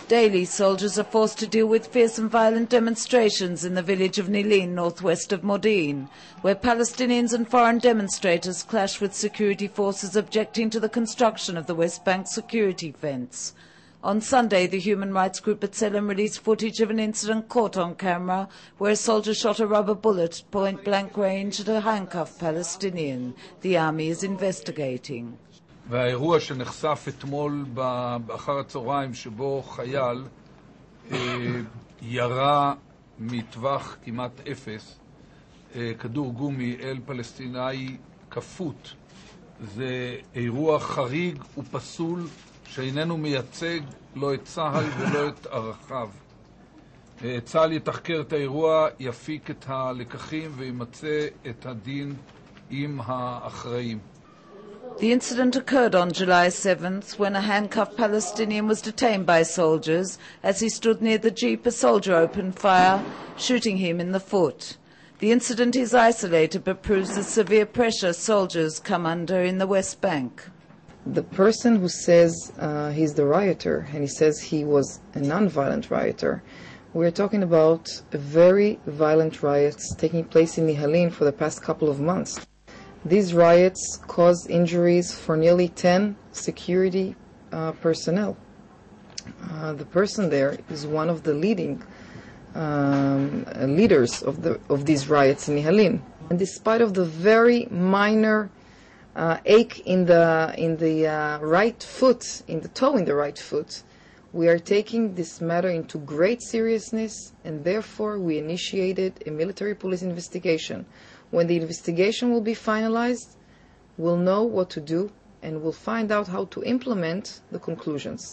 Daily, soldiers are forced to deal with fierce and violent demonstrations in the village of Nilin, northwest of Modi'in, where Palestinians and foreign demonstrators clash with security forces objecting to the construction of the West Bank security fence. On Sunday, the human rights group B'Tselem released footage of an incident caught on camera where a soldier shot a rubber bullet at point-blank range at a handcuffed Palestinian. The army is investigating. והאירוע שנחשף אתמול באחר הצהריים שבו חייל ירה מטווח כמעט אפס כדור גומי אל פלסטיני כפות. זה אירוע חריג ופסול שאיננו מייצג לא את צה"ל ולא את ערכיו. צה"ל יתחקר את האירוע, יפיק את הלקחים וימצא את הדין עם האחראים. The incident occurred on July 7th when a handcuffed Palestinian was detained by soldiers. As he stood near the jeep, a soldier opened fire, shooting him in the foot. The incident is isolated but proves the severe pressure soldiers come under in the West Bank. The person who says he's the rioter, and he says he was a non-violent rioter, we're talking about very violent riots taking place in Nihalin for the past couple of months. These riots caused injuries for nearly 10 security personnel. The person there is one of the leading leaders of these riots in Nihalin. And despite of the very minor ache in the right foot, in the toe in the right foot, we are taking this matter into great seriousness, and therefore we initiated a military police investigation. When the investigation will be finalized, we'll know what to do and we'll find out how to implement the conclusions.